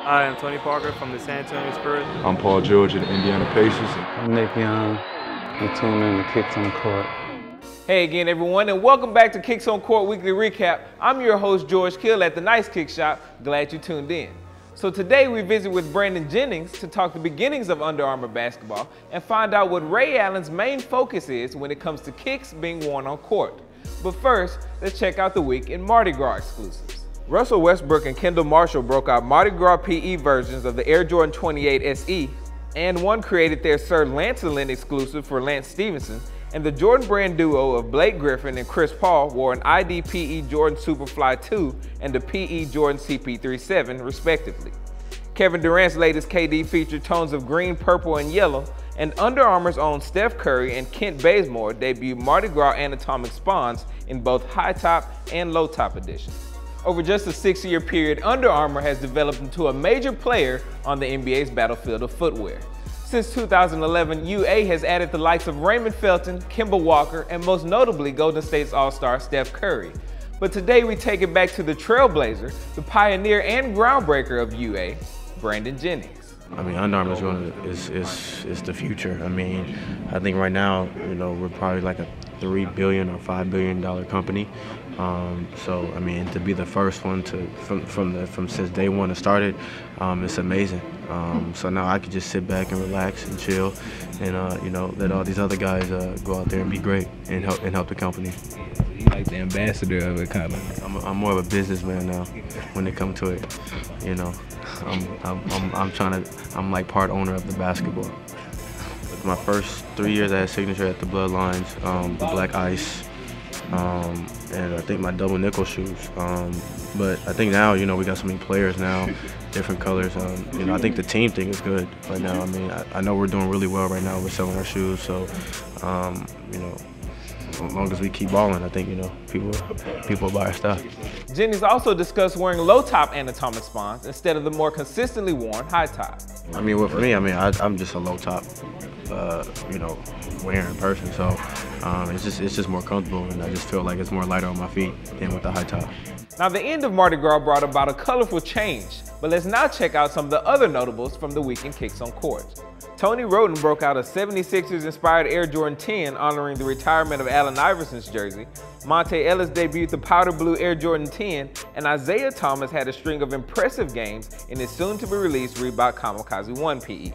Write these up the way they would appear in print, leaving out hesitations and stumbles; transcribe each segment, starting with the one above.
I am Tony Parker from the San Antonio Spurs. I'm Paul George of the Indiana Pacers. I'm Nick Young. You tune in to Kicks on Court. Hey again, everyone, and welcome back to Kicks on Court Weekly Recap. I'm your host, George Kill at the Nice Kick Shop. Glad you tuned in. So today we visit with Brandon Jennings to talk the beginnings of Under Armour basketball and find out what Ray Allen's main focus is when it comes to kicks being worn on court. But first, let's check out the week in Mardi Gras exclusives. Russell Westbrook and Kendall Marshall broke out Mardi Gras PE versions of the Air Jordan 28 SE, and one created their Sir Lancelin exclusive for Lance Stevenson, and the Jordan Brand duo of Blake Griffin and Chris Paul wore an ID PE Jordan Superfly 2 and the PE Jordan CP37 respectively. Kevin Durant's latest KD featured tones of green, purple, and yellow, and Under Armour's own Steph Curry and Kent Bazemore debuted Mardi Gras anatomic spawns in both high top and low top editions. Over just a 6-year period, Under Armour has developed into a major player on the NBA's battlefield of footwear. Since 2011, UA has added the likes of Raymond Felton, Kemba Walker, and most notably Golden State's All-Star Steph Curry. But today we take it back to the trailblazer, the pioneer and groundbreaker of UA, Brandon Jennings. I mean, Under Armour is the future. I mean, I think right now, we're probably like a $3 billion or $5 billion company. So I mean, to be the first one from since day one to start it, it's amazing. So now I can just sit back and relax and chill, and let all these other guys go out there and be great and help the company. Like the ambassador of it, kind of. I'm more of a businessman now when it comes to it. I'm like part owner of the basketball. My first 3 years I had signature at the Bloodlines, the Black Ice, and I think my double nickel shoes. But I think now, we got so many players now, different colors. I think the team thing is good right now. I mean, I know we're doing really well right now with selling our shoes. So, as long as we keep balling, I think, people buy our stuff. Jennings also discussed wearing low-top anatomic spawns instead of the more consistently worn high-top. I mean, well, for me, I'm just a low-top, wearing person. So it's just more comfortable, and I just feel like it's more lighter on my feet than with the high-top. Now, the end of Mardi Gras brought about a colorful change, but let's now check out some of the other notables from the week in Kicks on Court. Tony Roden broke out a 76ers-inspired Air Jordan 10 honoring the retirement of Allen Iverson's jersey. Monte Ellis debuted the powder blue Air Jordan 10, and Isaiah Thomas had a string of impressive games in his soon-to-be-released Reebok Kamikaze 1 PE.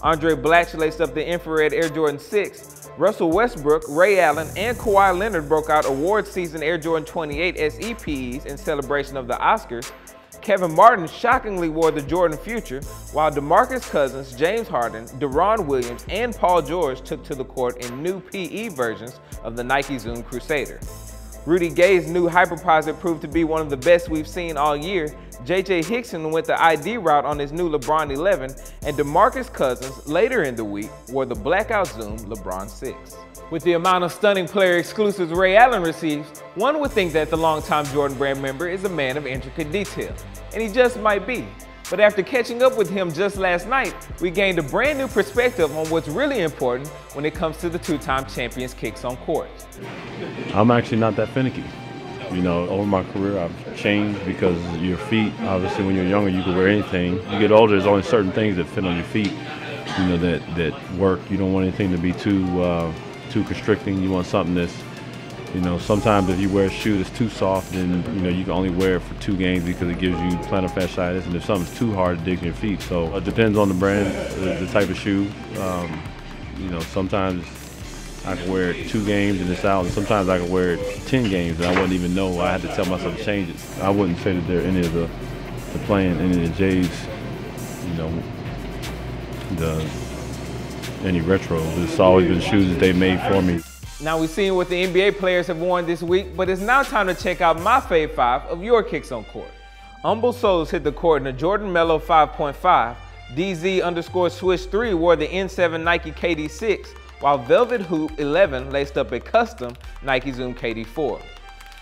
Andre Blatch laced up the infrared Air Jordan 6. Russell Westbrook, Ray Allen, and Kawhi Leonard broke out award season Air Jordan 28 SE PEs in celebration of the Oscars. Kevin Martin shockingly wore the Jordan Future, while DeMarcus Cousins, James Harden, Deron Williams, and Paul George took to the court in new PE versions of the Nike Zoom Crusader. Rudy Gay's new Hyperposit proved to be one of the best we've seen all year. J.J. Hickson went the ID route on his new LeBron 11, and DeMarcus Cousins, later in the week, wore the Blackout Zoom LeBron 6. With the amount of stunning player exclusives Ray Allen receives, one would think that the longtime Jordan Brand member is a man of intricate detail, and he just might be. But after catching up with him just last night, we gained a brand new perspective on what's really important when it comes to the two-time champion's kicks on court. I'm actually not that finicky. Over my career, I've changed because your feet, obviously when you're younger, you can wear anything. You get older, there's only certain things that fit on your feet, that work. You don't want anything to be too constricting. You want something that's, sometimes if you wear a shoe that's too soft, then, you can only wear it for 2 games because it gives you plantar fasciitis, and if something's too hard, it digs in your feet. So it depends on the brand, the type of shoe. Sometimes I can wear it 2 games and it's out, and sometimes I can wear it 10 games and I wouldn't even know. I had to tell myself to change it. I wouldn't say that they're any of the playing any of the J's, any retros. It's always been shoes that they made for me. Now we've seen what the NBA players have worn this week, but it's now time to check out my fave 5 of your kicks on court. Humble Souls hit the court in a Jordan Mellow 5.5. DZ_Swish 3 wore the N7 Nike KD 6, while Velvet Hoop 11 laced up a custom Nike Zoom KD 4.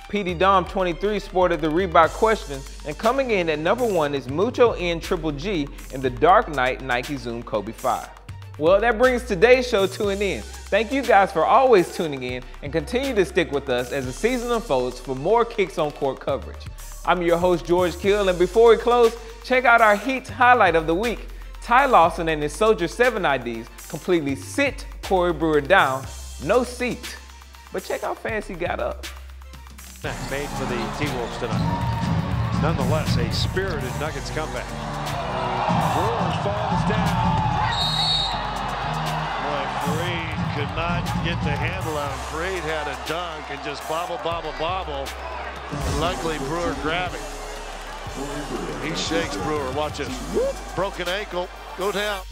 PD Dom 23 sported the Reebok Question, and coming in at number 1 is Mucho N Triple G in the Dark Knight Nike Zoom Kobe 5. Well, that brings today's show to an end. Thank you guys for always tuning in, and continue to stick with us as the season unfolds for more Kicks on Court coverage. I'm your host, George Kill, and before we close, check out our Heat's highlight of the week. Ty Lawson and his Soldier 7 IDs completely sit Corey Brewer down, no seat. But check how fast he got up. Made for the T-Wolves tonight. Nonetheless, a spirited Nuggets comeback. Brewer falls down. Boy, Freed could not get the handle on him. Freed had a dunk and just bobble. And luckily, Brewer grabbed him. He shakes Brewer. Watch this. Broken ankle. Go down.